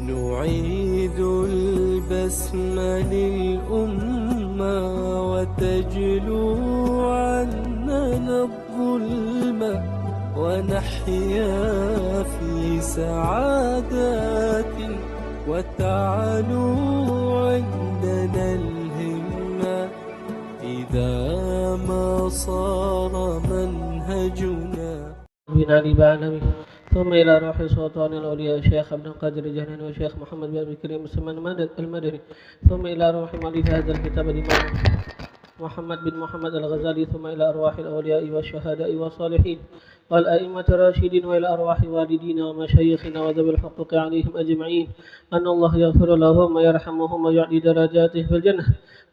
نعيد البسم للأمة وتجلو عننا الظلمة ونحيا في سعادات وتعلو عندنا الهمة إذا ما صار منهجنا بنا لبعنا ثم إلى روح سلطان الأولياء الشيخ عبد القادر الجهني والشيخ محمد بن عبد الكريم السمان المدني ثم إلى روح مؤلف هذا الكتاب الإمام محمد بن محمد الغزالي ثم إلى أرواح الأولياء والشهداء والصالحين والأئمة الراشدين وإلى أرواح والدينا ومشايخنا وذوي الحقوق عليهم أجمعين أن الله يغفر لهم ويرحمهم ويعلي درجاتهم في الجنة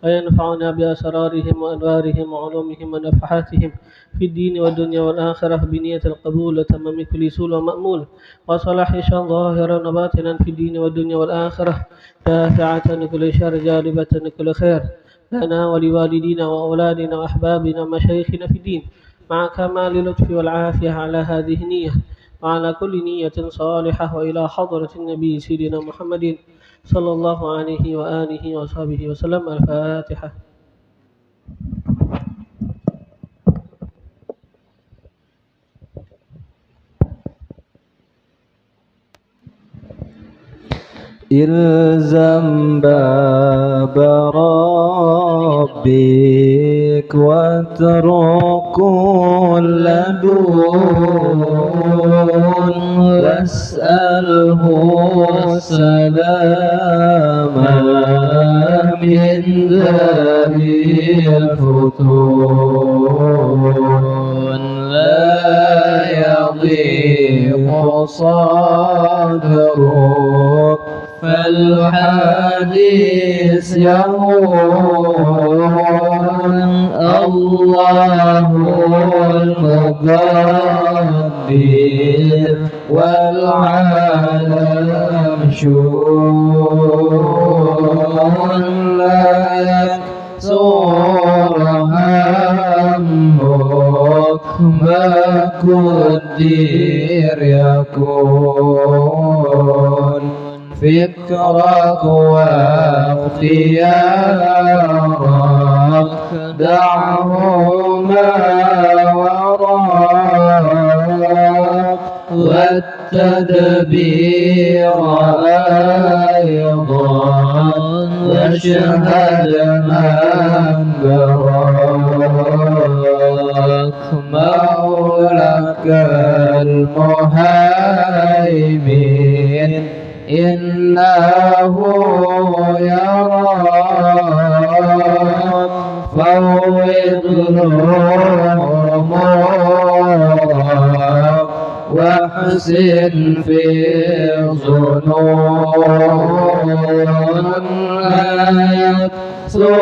وينفعنا بأسرارهم وأنوارهم وعلومهم ونفحاتهم في الدين والدنيا والآخرة بنية القبول وتمام كل سول ومأمول وصلاح ظاهرا وباطنا في الدين والدنيا والآخرة دافعة كل شر جالبة كل خير لنا ولوالدينا وأولادنا وأحبابنا ومشايخنا في الدين مع كمال اللطف والعافية على هذه النية وعلى كل نية صالحة وإلى حضرة النبي سيدنا محمد صلى الله عليه وآله وصحبه وسلم. الفاتحة. إلزم باب ربك واترك كل دون واسأله السلام من ذوي الفتون لا يضيق صدرك فالحديث يهون الله المدبر والعالم شؤون لا يكسر همك ما قدر يكون فكرك واختيارك دعهما وراك والتدبير أيضا واشهد من براك مولاك المهيمن إنه يراك فوض أمورك واحسن في ظنون لا يكسر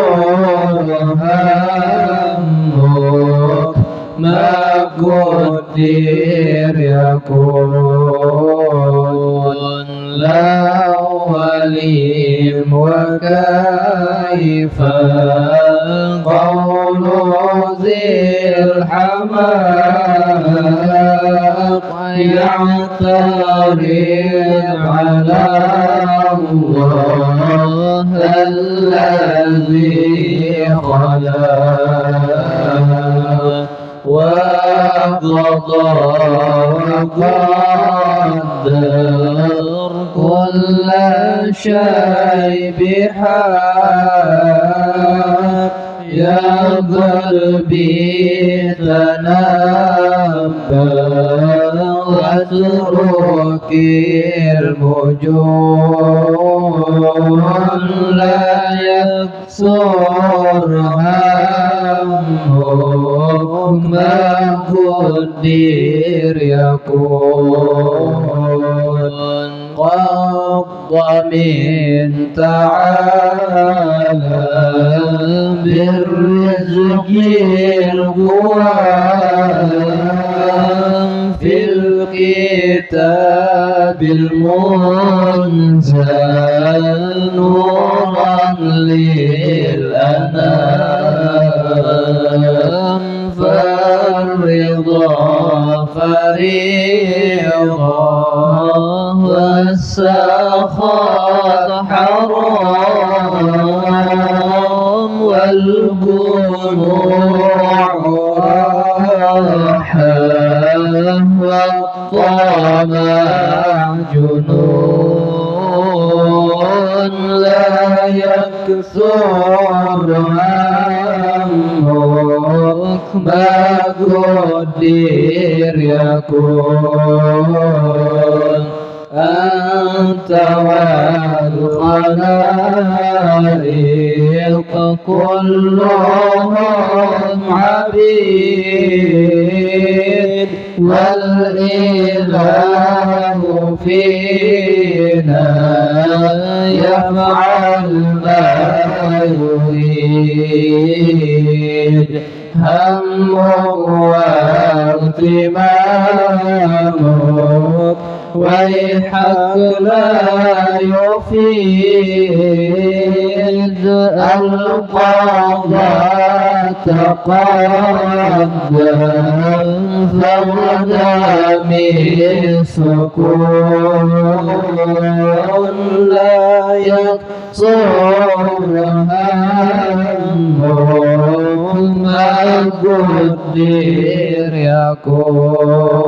همك ما قدر يكون لا وليم وكيف قول ذي الحماق يعترض على الله الذي خلق وقضى وقدر كل شيء بحق يا قلبي تنبه واترك المجون لا يكسر همك ما قدر يكون قض من تعالى بالرزق القوام في الكتاب المنزل نورا للأنام فريضة والسخط حرام والجموع راحة والطمع جنون لا يكثر همك ما قدر يكون أنت والخلائق كلهم عبيد والإله فينا يفعل ما يريد همه واغتمامك ويحك لا يفيد القضاء تقدم فالدم سكون لا يقصر همه ما قدر يكون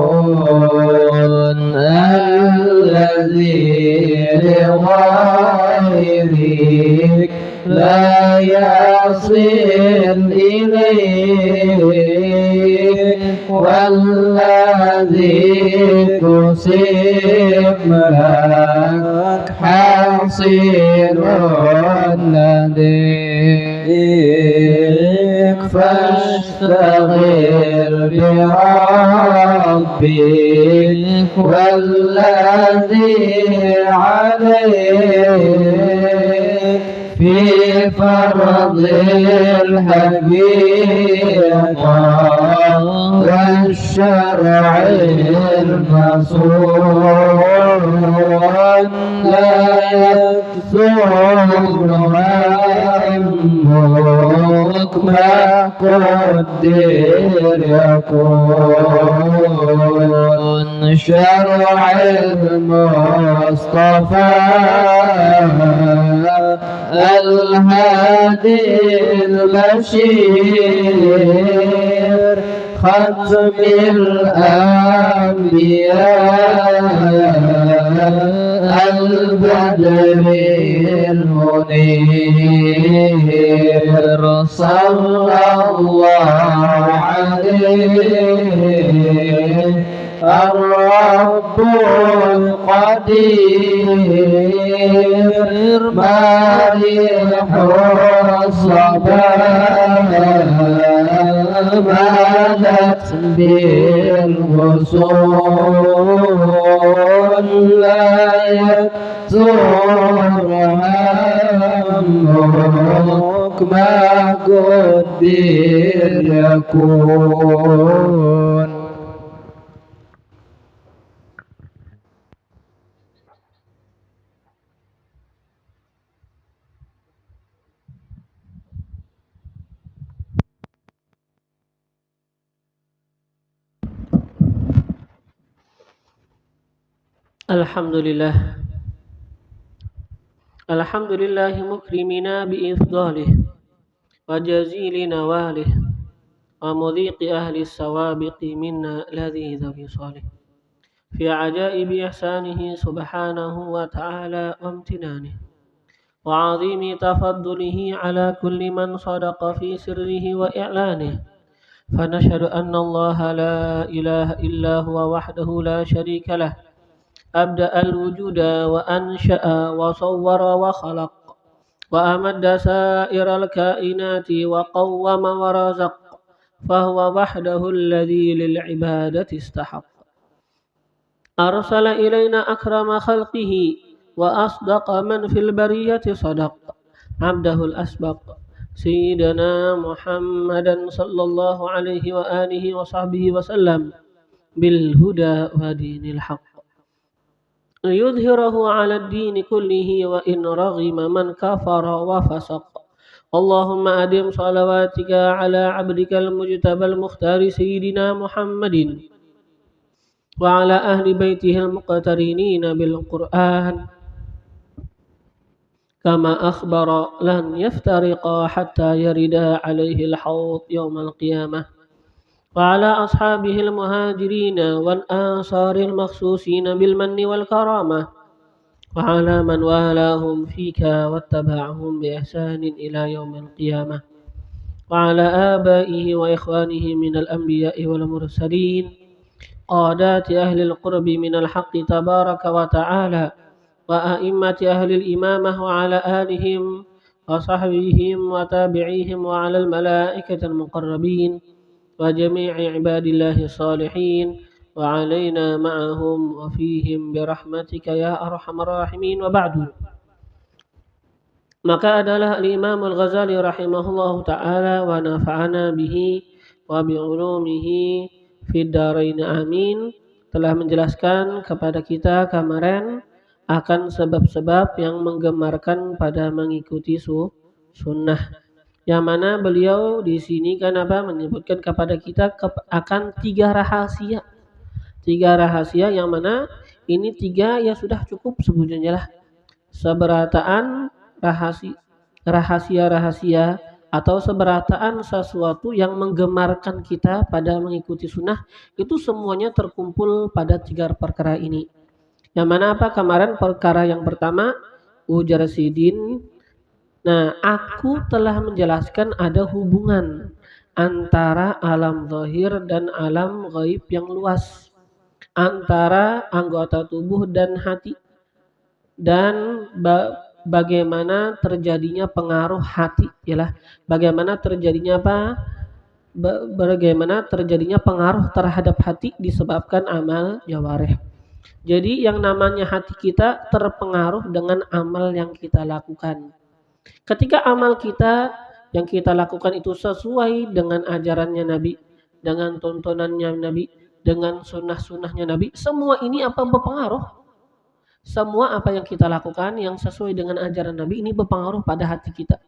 الذي لغيرك لا يصل إليك والذي تسيب لك حاصل لديك فاشتغل بربك والذي عليك في فرض الحقيقة والشرع المصون لا يكثر همك ما قدر يكون شرع المصطفى الهادي البشير ختم الأنبياء البدر المنير صلى الله عليه الرب القدير مالح الصباح مالت بالغصون لا يكثر همك ما قدر يكون. Alhamdulillah mukrimina bi'ifdalih wa jazili nawalih wa mudhiqi ahli sawabiqi minna ladhidha bisalih fi ajaibi ihsanihi subhanahu wa ta'ala wa amtinanih wa azimi tafaddulihi ala kulli man sadaqa fi sirrihi wa i'lanih fanashhadu anna allaha la ilaha illa huwa wahdahu la sharika lah أبدأ الوجود وأنشأ وصور وخلق وأمد سائر الكائنات وقوم ورزق فهو وحده الذي للعبادة استحق أرسل إلينا أكرم خلقه وأصدق من في البرية صدق عبده الأسبق سيدنا محمدا صلى الله عليه وآله وصحبه وسلم بالهدى ودين الحق ليظهره على الدين كله وإن رغم من كفر وفسق اللهم أدم صلواتك على عبدك المجتبى المختار سيدنا محمد وعلى أهل بيته المقترنين بالقرآن كما أخبر لن يفترقا حتى يردا عليه الحوض يوم القيامة وعلى أصحابه المهاجرين والآنصار المخصوصين بالمن والكرامة وعلى من والاهم فيك واتبعهم بإحسان إلى يوم القيامة وعلى آبائه وإخوانه من الأنبياء والمرسلين قادات أهل القرب من الحق تبارك وتعالى وأئمة أهل الإمامة وعلى آلهم وصحبهم وتابعيهم وعلى الملائكة المقربين وجميع عباد الله الصالحين وعلينا معهم وفيهم برحمتك يا أرحم الراحمين وبعد. Maka adalah Imam Al-Ghazali rahimahullahu ta'ala wa nafa'ana bihi wa bi'ulumihi fid dharain amin telah menjelaskan kepada kita kemarin akan sebab-sebab yang menggemarkan pada mengikuti sunnah. Yang mana beliau di sini kan menyebutkan kepada kita akan tiga rahasia. Tiga rahasia yang mana ini tiga ya sudah cukup sebutnya lah. Seberataan rahasia-rahasia atau seberataan sesuatu yang menggemarkan kita pada mengikuti sunnah itu semuanya terkumpul pada tiga perkara ini. Yang mana kemarin perkara yang pertama ujar sidin. Nah, aku telah menjelaskan ada hubungan antara alam zahir dan alam gaib yang luas, antara anggota tubuh dan hati, dan bagaimana terjadinya pengaruh hati, ialah bagaimana terjadinya bagaimana terjadinya pengaruh terhadap hati disebabkan amal jawarih. Jadi yang namanya hati kita terpengaruh dengan amal yang kita lakukan. Ketika amal kita yang kita lakukan itu sesuai dengan ajarannya Nabi, dengan tontonannya Nabi, dengan sunnah-sunnahnya Nabi, semua ini berpengaruh. Semua apa yang kita lakukan yang sesuai dengan ajaran Nabi ini berpengaruh pada hati kita.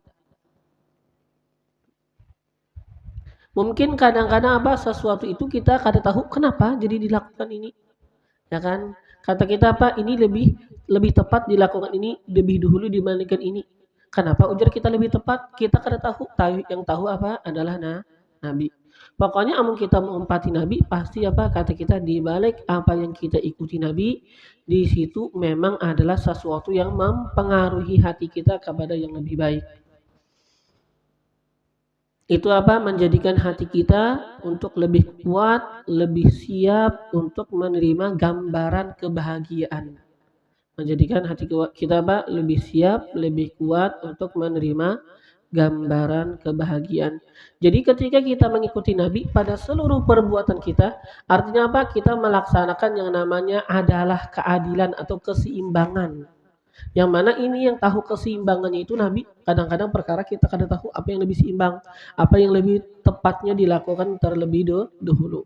Mungkin kadang-kadang sesuatu itu kita kada tahu kenapa jadi dilakukan ini. Ya kan? Kata kita ini lebih tepat dilakukan ini lebih dahulu dibandingkan ini. Kenapa ujar kita lebih tepat? Kita kada tahu. Yang tahu adalah Nabi. Pokoknya amun kita mengumpati Nabi pasti kata kita di balik apa yang kita ikuti Nabi di situ memang adalah sesuatu yang mempengaruhi hati kita kepada yang lebih baik. Itu menjadikan hati kita untuk lebih kuat, lebih siap untuk menerima gambaran kebahagiaan. Menjadikan hati kita lebih siap, lebih kuat untuk menerima gambaran kebahagiaan. Jadi ketika kita mengikuti Nabi pada seluruh perbuatan kita, artinya kita melaksanakan yang namanya adalah keadilan atau keseimbangan. Yang mana ini yang tahu keseimbangannya itu Nabi. Kadang-kadang perkara kita kada tahu apa yang lebih seimbang, apa yang lebih tepatnya dilakukan terlebih dahulu.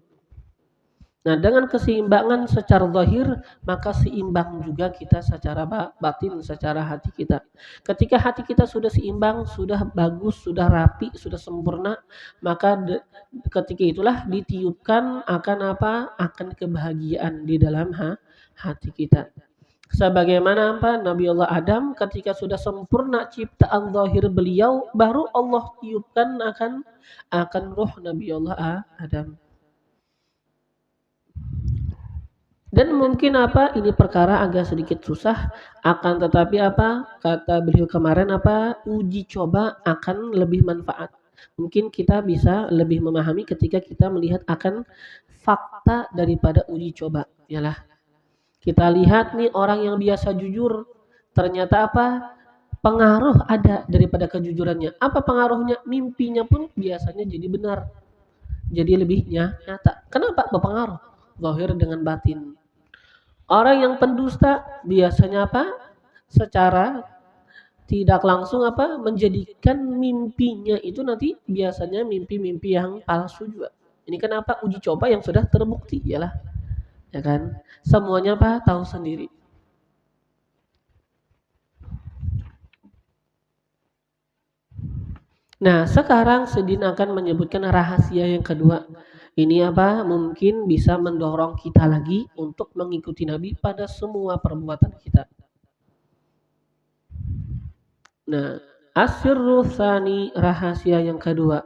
Nah, dengan keseimbangan secara zahir, maka seimbang juga kita secara batin, secara hati kita. Ketika hati kita sudah seimbang, sudah bagus, sudah rapi, sudah sempurna, maka ketika itulah ditiupkan akan akan kebahagiaan di dalam hati kita. Sebagaimana Nabi Allah Adam ketika sudah sempurna ciptaan zahir beliau, baru Allah tiupkan akan ruh Nabi Allah Adam. Dan mungkin ini perkara agak sedikit susah, akan tetapi kata beliau kemarin uji coba akan lebih manfaat. Mungkin kita bisa lebih memahami ketika kita melihat akan fakta daripada uji coba. Yalah. Kita lihat nih orang yang biasa jujur, ternyata pengaruh ada daripada kejujurannya. Apa pengaruhnya? Mimpinya pun biasanya jadi benar. Jadi lebih nyata. Kenapa berpengaruh? Zahir dengan batin. Orang yang pendusta biasanya secara tidak langsung menjadikan mimpinya itu nanti biasanya mimpi-mimpi yang palsu juga. Ini kenapa uji coba yang sudah terbukti yalah. Ya kan? Semuanya tahu sendiri. Nah, sekarang Sedin akan menyebutkan rahasia yang kedua. Ini apa? Mungkin bisa mendorong kita lagi untuk mengikuti Nabi pada semua perbuatan kita. Nah, asirru tsani, rahasia yang kedua.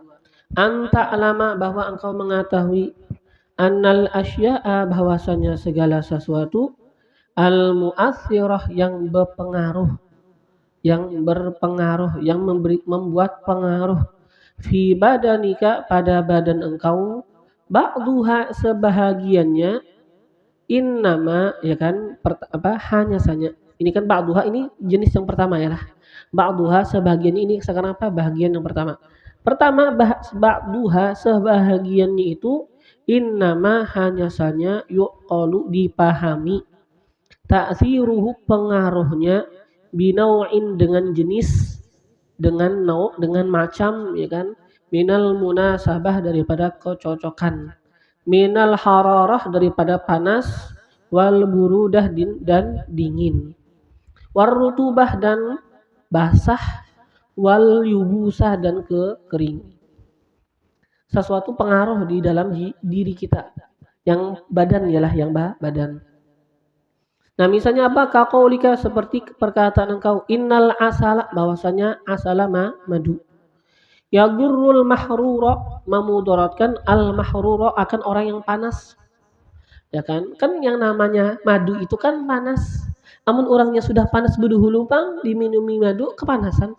Anta alama, bahwa engkau mengetahui annal asya'a, bahwasanya segala sesuatu al mu'athirah, yang berpengaruh, yang membuat pengaruh fi badanika, pada badan engkau, ba'duha, sebahagiannya, innama, ya kan, hanya saja. Ini kan ba'duha, ini jenis yang pertama ya lah. Ba'duha, sebahagian, ini sekarang apa? Bahagian yang pertama. Ba'duha, sebahagiannya itu, innama, hanya saja, yuqalu, dipahami, ta'ziruhu, pengaruhnya, binau'in, dengan jenis, dengan dengan macam, ya kan, minal munasabah, daripada kecocokan, minal hararah, daripada panas, wal burudah, dan dingin, warrutubah, dan basah, wal yubusah, dan kering. Sesuatu pengaruh di dalam diri kita, yang badan ialah yang badan. Nah, misalnya apa? Kaqaulika, seperti perkataan engkau, innal asala, bahwasanya asala madu, yadurrul mahrura, memudaratkan al mahrura, akan orang yang panas. Ya kan? Kan yang namanya madu itu kan panas. Amun orangnya sudah panas beduhulu pang, diminumi madu kepanasan.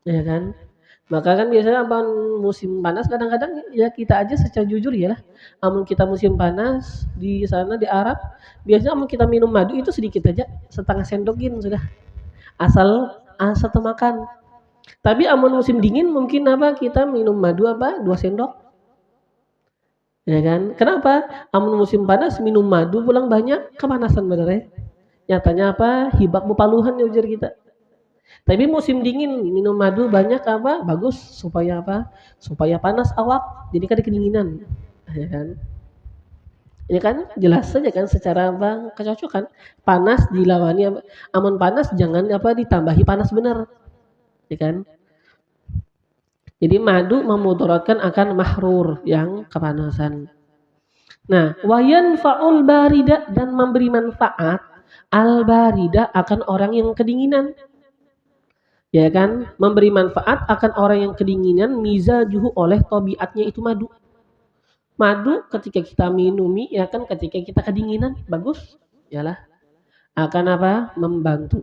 Ya kan? Maka kan biasanya apa, musim panas kadang-kadang ya kita aja secara jujur ya lah. Amun kita musim panas di sana di Arab, biasanya amun kita minum madu itu sedikit aja, setengah sendokin sudah. Asal makan. Tapi amun musim dingin mungkin apa, kita minum madu apa 2 sendok. Ya kan? Kenapa? Amun musim panas minum madu pulang banyak, kepanasan bener. Nyatanya apa? Hibak bepaluhan ya ujar kita. Tapi musim dingin minum madu banyak apa? Bagus, supaya apa? Supaya panas awak, jadi kada kedinginan. Ya kan? Ini kan jelas saja kan secara apa? Kecocokan. Panas dilawani apa? Amun panas jangan apa ditambahi panas benar. Ya kan? Jadi madu memudaratkan akan mahrur, yang kepanasan. Nah, wayan faul barida, dan memberi manfaat al barida, akan orang yang kedinginan. Ya kan, memberi manfaat akan orang yang kedinginan, mizajuhu, oleh tabiatnya itu madu. Madu ketika kita minumi, ya kan, ketika kita kedinginan, bagus, yalah, akan apa? Membantu.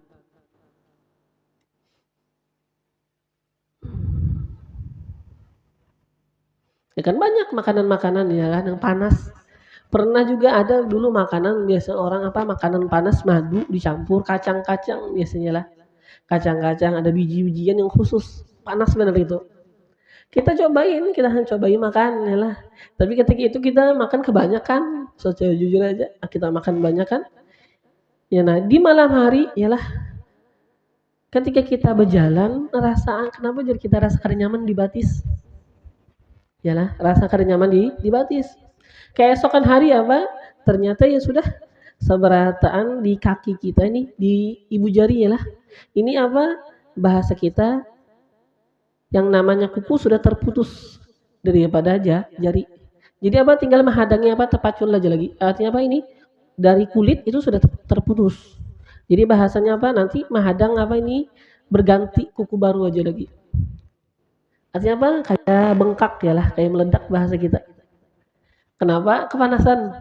Ya kan banyak makanan-makanan ya kan yang panas. Pernah juga ada dulu makanan, biasa orang apa, makanan panas madu dicampur kacang-kacang biasanya lah. Kacang-kacang ada biji-bijian yang khusus, panas benar itu. Kita cobain makan ya lah. Tapi ketika itu kita makan kebanyakan, secara jujur aja kita makan banyak kan. Ya nah, di malam hari yalah, ketika kita berjalan kenapa jadi kita rasa kada nyaman di batis? Yalah, rasa kada nyaman di batis. Keesokan hari apa? Ternyata ya sudah seberataan di kaki kita ini, di ibu jari ya lah. Ini apa? Bahasa kita yang namanya kuku sudah terputus daripada jari. Jadi apa? Tinggal menghadangi apa? Terpacul aja lagi. Artinya apa ini? Dari kulit itu sudah terputus. Jadi bahasanya apa? Nanti menghadang apa ini? Berganti kuku baru aja lagi. Artinya apa? Kayak bengkak ya lah, kayak meledak bahasa kita. Kenapa? Kepanasan.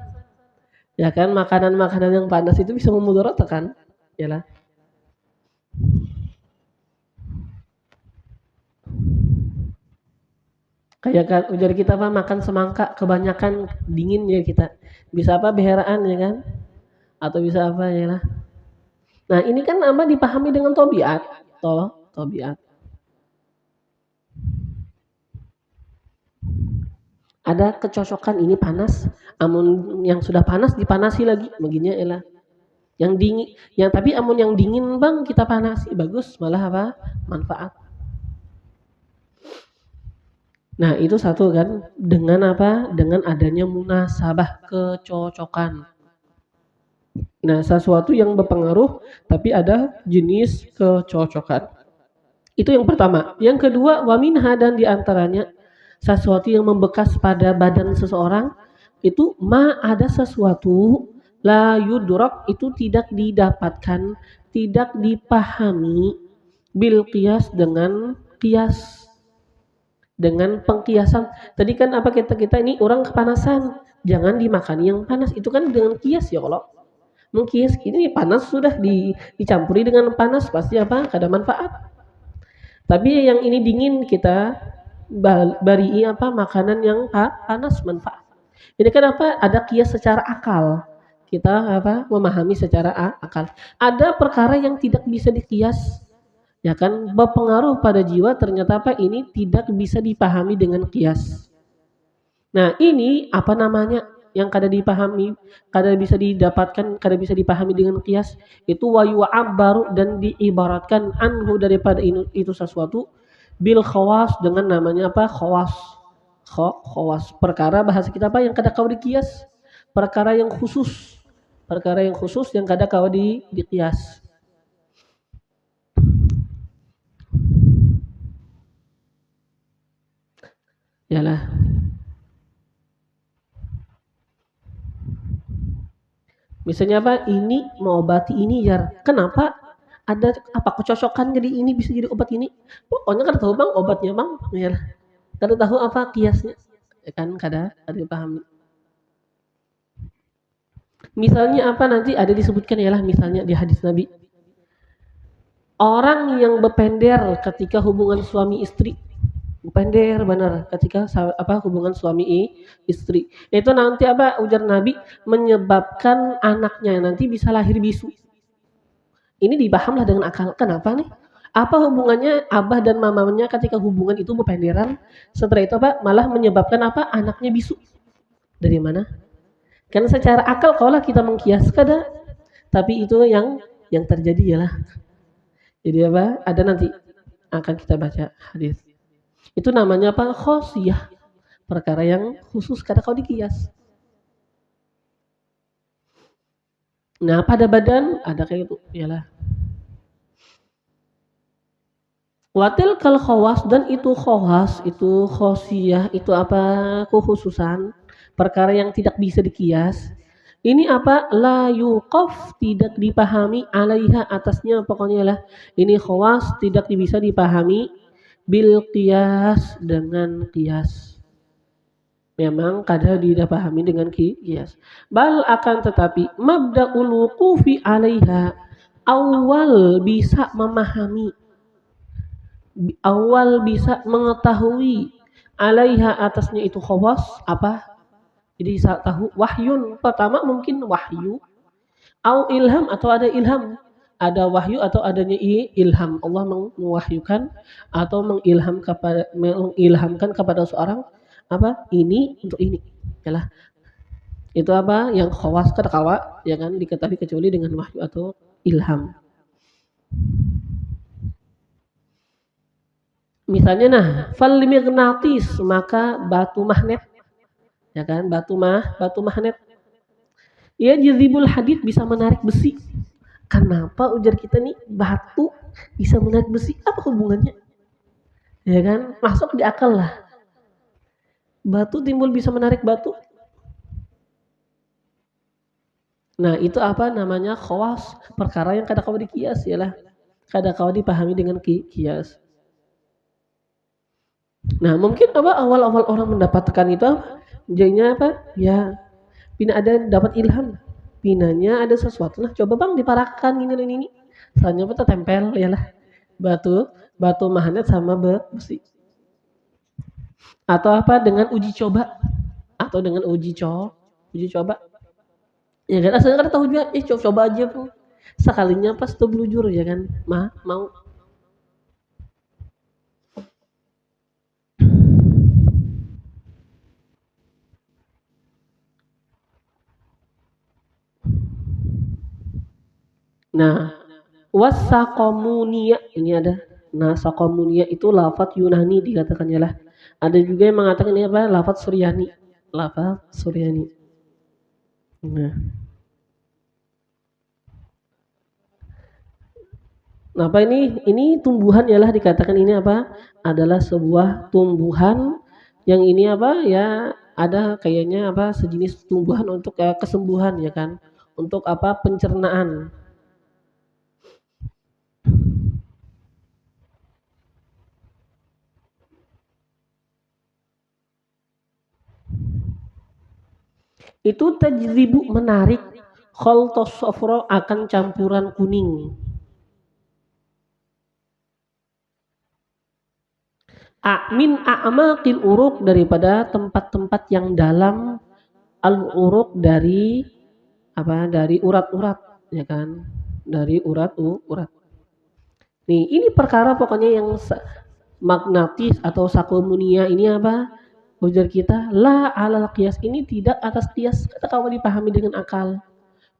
Ya kan, makanan-makanan yang panas itu bisa memudarat kan? Ya lah. Kayak kan ujar kita apa, makan semangka kebanyakan dingin ya kita. Bisa apa, beheraan ya kan? Atau bisa apa ya lah. Nah, ini kan apa dipahami dengan tabiat. Tabiat. Ada kecocokan, ini panas, amun yang sudah panas dipanasi lagi, begini elah. Yang dingin, tapi amun yang dingin bang kita panasi, bagus, malah apa? Manfaat. Nah, itu satu kan, dengan apa? Dengan adanya munasabah, kecocokan. Nah, sesuatu yang berpengaruh tapi ada jenis kecocokan. Itu yang pertama. Yang kedua, wa minha, dan diantaranya sesuatu yang membekas pada badan seseorang itu ada sesuatu la yudrak, itu tidak didapatkan, tidak dipahami bil qiyas, dengan qiyas, dengan pengkiasan. Tadi kan apa, kita ini orang kepanasan, jangan dimakan yang panas, itu kan dengan kias ya. Kalau mengkias ini panas sudah dicampuri dengan panas, pasti apa, ada manfaat. Tapi yang ini dingin, kita bari apa, makanan yang panas, manfaat. Ini kan apa, ada kias secara akal, kita apa, memahami secara akal. Ada perkara yang tidak bisa dikias, ya kan, berpengaruh pada jiwa, ternyata apa, ini tidak bisa dipahami dengan kias. Nah ini apa namanya, yang kada dipahami, kada bisa didapatkan, kada bisa dipahami dengan kias, itu wayu baru, dan diibaratkan anhu, daripada itu sesuatu, bil khawas, dengan namanya apa, khawas. Khawas, perkara bahasa kita apa, yang kada kau dikias, perkara yang khusus, perkara yang khusus yang kada kau dikias. Yalah. Misalnya apa, ini mengobati ini ya. Kenapa? Ada apa kecocokan, jadi ini bisa jadi obat ini? Pokoknya kada tahu bang obatnya bang, ya. Kada tahu apa kiasnya, ya kan, kada dipahami. Misalnya apa, nanti ada disebutkan yalah, misalnya di hadis Nabi, orang yang berpender ketika hubungan suami istri, berpender benar ketika apa, hubungan suami istri, itu nanti apa, ujar Nabi, menyebabkan anaknya nanti bisa lahir bisu. Ini dipahamlah dengan akal. Kenapa nih? Apa hubungannya abah dan mamanya ketika hubungan itu berpenderan, setelah itu apa, malah menyebabkan apa, anaknya bisu? Dari mana? Kan secara akal kalau kita mengkias kada, tapi itu yang terjadi ialah. Jadi apa? Ada nanti akan kita baca hadis. Itu namanya apa? Khosiyah. Perkara yang khusus kada kau dikias. Nah, pada badan ada kayak itu, ialah. Watil kal khawas, dan itu khawas, itu khosiyah, itu apa, kekhususan, perkara yang tidak bisa dikias. Ini apa, la yuqaf, tidak dipahami, alaiha, atasnya, pokoknya lah. Ini khawas tidak bisa dipahami bil qiyas, dengan qiyas. Memang kada dipahami dengan qiyas. Bal, akan tetapi, mabda'ul wuqufi alaiha, awal bisa memahami, awal bisa mengetahui alaiha, atasnya itu khawas apa, jadi bisa tahu wahyun, pertama mungkin wahyu, au ilham, atau ada ilham, ada wahyu atau adanya ilham, Allah mewahyukan atau mengilhamkan kepada seorang apa, ini untuk ini, yalah. Itu apa, yang khawas kada kawa, ya kan, diketahui kecuali dengan wahyu atau ilham. Misalnya nah, fal mighnatis, maka batu magnet, ya kan, batu magnet. Ya, jazibul hadid, bisa menarik besi. Kenapa ujar kita nih, batu bisa menarik besi? Apa hubungannya? Ya kan, masuk di akal lah. Batu timbul bisa menarik batu. Nah, itu apa namanya, khawas, perkara yang kada kau dikias, yalah. Kada kau dipahami dengan kias. Nah, mungkin apa, awal-awal orang mendapatkan itu apa? Jadinya apa? Ya, pina ada dapat ilham. Pinanya ada sesuatu. Nah, coba bang diparakkan ini. Soalnya apa, tempel yalah. Batu magnet sama besi. Atau apa, dengan uji coba. Atau dengan uji coba. Ya kan, asalnya kan tahu juga, coba aja bang. Sekalinya pas tuh belujur, ya kan. Mau. Nah, wasaqomunia, ini ada. Nah, saqomunia itu lafaz Yunani dikatakannya lah. Ada juga yang mengatakan ini apa, lafaz Suryani. Lafaz Suryani. Nah, Nah, apa ini tumbuhan ialah dikatakan ini apa? Adalah sebuah tumbuhan yang ini apa? Ya ada kayaknya apa? Sejenis tumbuhan untuk kesembuhan ya kan? Untuk apa? Pencernaan. Itu tajribu menarik kholtos sofro akan campuran kuning. Min a'maqil uruk daripada tempat-tempat yang dalam al uruk dari apa? Dari urat-urat ya kan? Dari urat. Nih, ini perkara pokoknya yang magnetis atau sakomunia ini apa? Ujar kita la alal qiyas, ini tidak atas qiyas kata kalau dipahami dengan akal.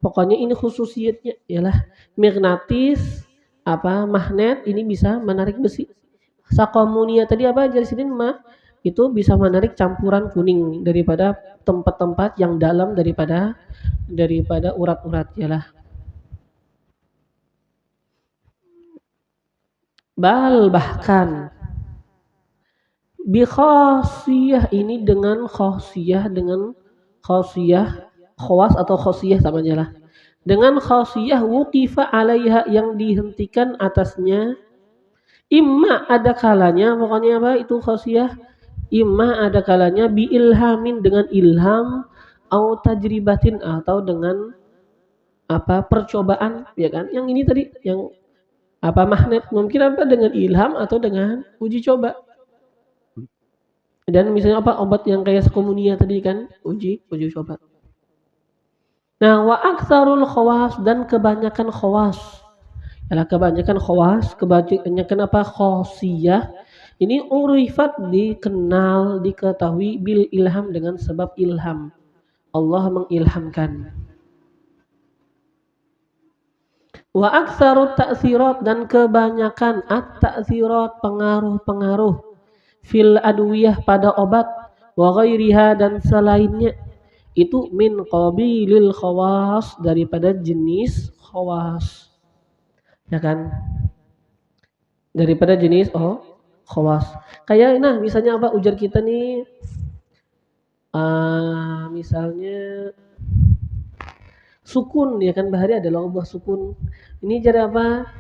Pokoknya ini khususiyatnya ialah magnetis apa magnet ini bisa menarik besi. Sakomunia tadi apa jadi sini itu bisa menarik campuran kuning daripada tempat-tempat yang dalam daripada urat-urat ialah bahkan bi khosiyah ini dengan khosiyah khawas atau khosiyah sama aja lah. Dengan khosiyah wuqifa alaiha yang dihentikan atasnya imma ada kalanya pokoknya apa itu khosiyah imma ada kalanya bi ilhamin dengan ilham au tajribatin atau dengan apa percobaan ya kan yang ini tadi yang apa magnet mungkin apa dengan ilham atau dengan uji coba. Dan misalnya apa obat yang kayak komunia tadi kan uji coba. Nah wa aktsarul khawas dan kebanyakan khawas. Adalah kebanyakan khawas, kebanyakan apa khosiyah. Ini urifat dikenal, diketahui bil ilham dengan sebab ilham. Allah mengilhamkan. Wa aktsarut ta'sirat dan kebanyakan at-ta'sirat pengaruh-pengaruh fil adwiyah pada obat wa ghairiha dan selainnya itu min qabilil khawas daripada jenis khawas ya kan daripada jenis khawas kayak nah misalnya apa ujar kita nih misalnya sukun ya kan bahari adalah ubah sukun ini jadi apa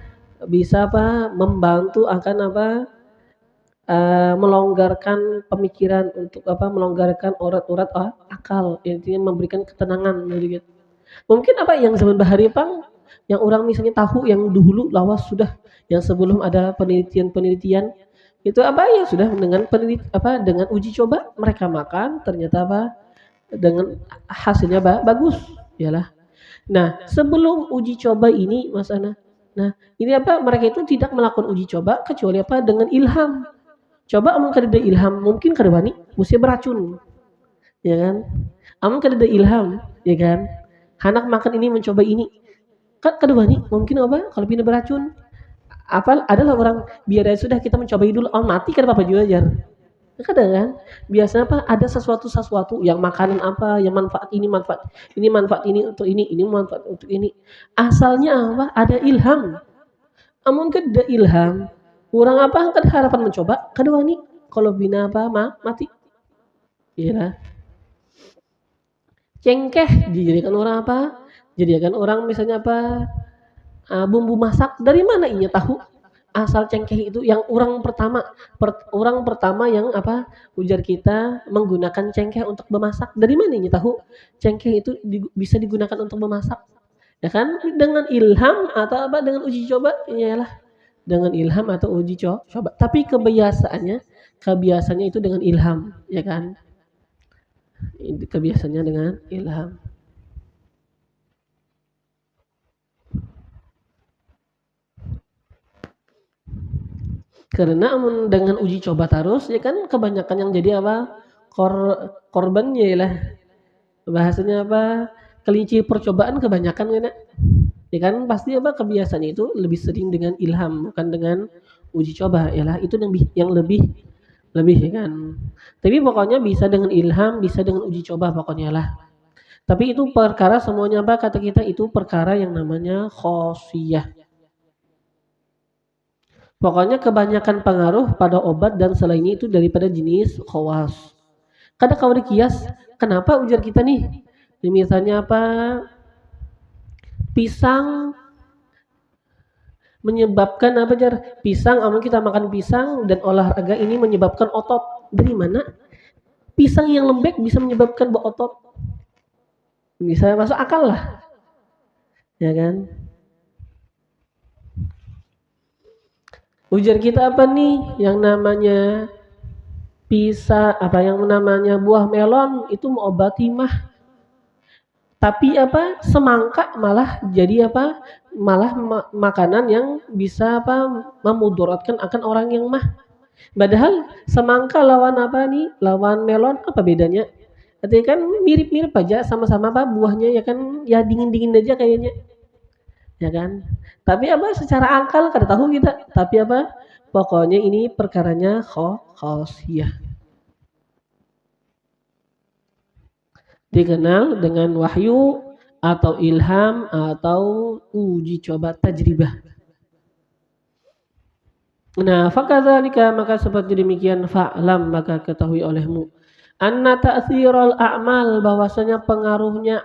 bisa apa membantu akan apa melonggarkan pemikiran untuk apa melonggarkan urat-urat akal intinya memberikan ketenangan gitu. Mungkin apa yang zaman bahari pang yang orang misalnya tahu yang dulu lawas sudah yang sebelum ada penelitian itu apa ya sudah dengan dengan uji coba mereka makan ternyata apa dengan hasilnya bagus yalah. Nah sebelum uji coba ini Mas Ana nah ini apa mereka itu tidak melakukan uji coba kecuali apa dengan ilham. Coba amun kada ilham mungkin kada wani musia beracun ya kan amun kada ilham ya kan anak makan ini mencoba ini kan kada wani mungkin apa kalau pindah beracun apa adalah orang biar sudah kita mencoba dulu mati kada apa-apa juga jar kada kan biasanya apa ada sesuatu yang makanan apa yang manfaat ini untuk ini manfaat untuk ini asalnya apa ada ilham amun kada ilham kurang apa kan harapan mencoba kada wani kalau bina apa mati iya cengkeh dijadikan orang apa jadikan orang misalnya apa bumbu masak dari mana inya tahu asal cengkeh itu yang orang pertama yang apa ujar kita menggunakan cengkeh untuk memasak dari mana inya tahu cengkeh itu bisa digunakan untuk memasak ya kan dengan ilham atau apa dengan uji coba iyalah dengan ilham atau uji coba tapi kebiasaannya itu dengan ilham ya kan kebiasaannya dengan ilham karena dengan uji coba terus ya kan kebanyakan yang jadi apa korbannya ya lah bahasanya apa kelinci percobaan kebanyakan kan ya kan pasti apa kebiasaan itu lebih sering dengan ilham bukan dengan uji coba yalah itu yang lebih ya kan tapi pokoknya bisa dengan ilham bisa dengan uji coba pokoknya lah tapi itu perkara semuanya apa kata kita itu perkara yang namanya khosiyah Pokoknya kebanyakan pengaruh pada obat dan selainnya itu daripada jenis khawas. Kadang kalau dikias, kenapa ujar kita nih? Misalnya apa? Pisang menyebabkan apa jar? Pisang, aman kita makan pisang dan olahraga ini menyebabkan otot. Dari mana? Pisang yang lembek bisa menyebabkan otot. Bisa masuk akal lah. Ya kan? Ujar kita apa nih? Yang namanya yang namanya buah melon itu mengobati mah. Tapi apa? Semangka malah jadi apa? Malah makanan yang bisa apa? Memudaratkan akan orang yang mah. Padahal semangka lawan apa nih? Lawan melon apa bedanya? Artinya kan mirip-mirip aja, sama-sama apa buahnya ya kan ya dingin-dingin aja kayaknya. Ya kan? Tapi apa secara akal kada tahu kita. Tapi apa? Pokoknya ini perkaranya khosiyah. Dikenal dengan wahyu atau ilham atau uji coba tajribah. Nah, fakadzalika maka seperti demikian fa'lam maka ketahui olehmu anna ta'thirul a'mal bahwasanya pengaruhnya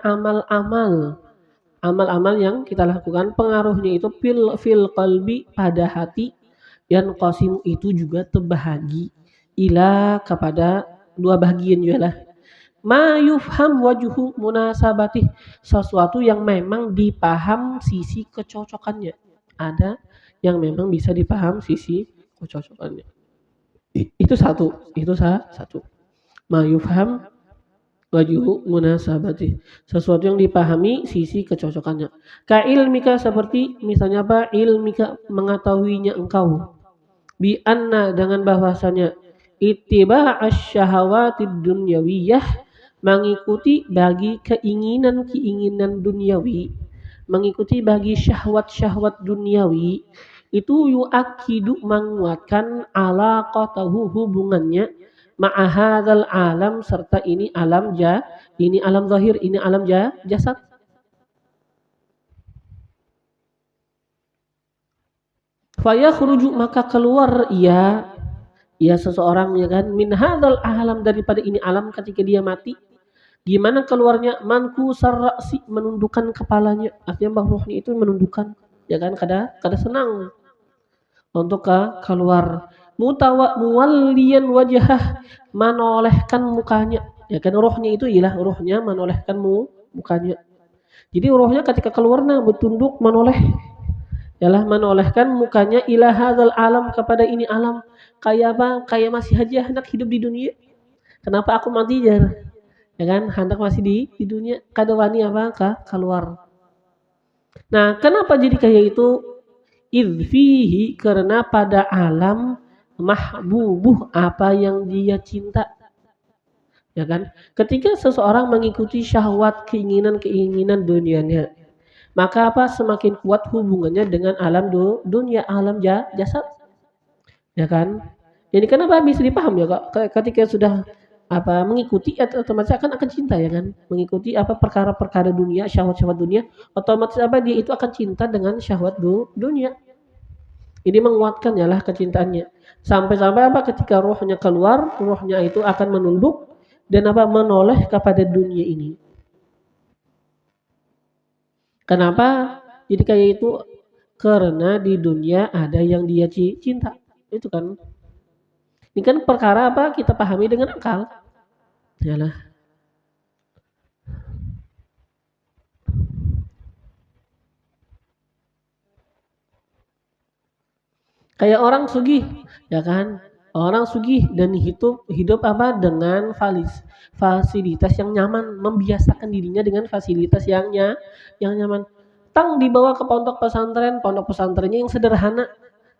amal-amal yang kita lakukan pengaruhnya itu fil qalbi pada hati yang qasim itu juga terbahagi ila kepada dua bagian juga lah ma yufham wajhu munasabatih sesuatu yang memang dipaham sisi kecocokannya ada yang memang bisa dipaham sisi kecocokannya itu satu ma yufham wajhu munasabati sesuatu yang dipahami sisi kecocokannya ka ilmika seperti misalnya apa ilmika mengetahuinya engkau bi anna dengan bahwasanya ittiba asyahawatid dunyawiyah mengikuti bagi keinginan duniawi mengikuti bagi syahwat duniawi itu yuakidu menguatkan alaqatahu hubungannya ma'ahadzal alam serta ini alam zahir ini alam jasad fayakhruju maka keluar ia seseorang ya kan min hadzal alam daripada ini alam ketika dia mati gimana keluarnya manku sarrasi menundukkan kepalanya artinya rohnya itu menundukkan ya kan kada senang untuk keluar muwalliyan wajhah menolehkan mukanya ya kan rohnya itu ialah rohnya menolehkan mukanya jadi rohnya ketika keluar bertunduk menoleh ialah menolehkan mukanya ila hadzal alam kepada ini alam kayak apa kayak masih aja hendak hidup di dunia kenapa aku mati jar ya kan hendak masih di dunia kada wani apa keluar nah kenapa jadi kayak itu idfihi karena pada alam mahbubuh apa yang dia cinta ya kan ketika seseorang mengikuti syahwat keinginan dunianya maka apa semakin kuat hubungannya dengan alam dunia alam jasad ya kan jadi kenapa bisa dipaham ya kok ketika sudah apa mengikuti otomatis akan cinta ya kan mengikuti apa perkara-perkara dunia syahwat dunia otomatis apa dia itu akan cinta dengan syahwat dunia ini menguatkan yalah kecintaannya sampai apa ketika rohnya keluar rohnya itu akan menunduk dan apa menoleh kepada dunia ini kenapa jadi kayak itu karena di dunia ada yang dia cinta itu kan ini kan perkara apa kita pahami dengan akal yalah kayak orang sugih ya kan orang sugih dan hidup apa dengan fasilitas yang nyaman membiasakan dirinya dengan fasilitas yang nyaman tang dibawa ke pondok pesantrennya yang sederhana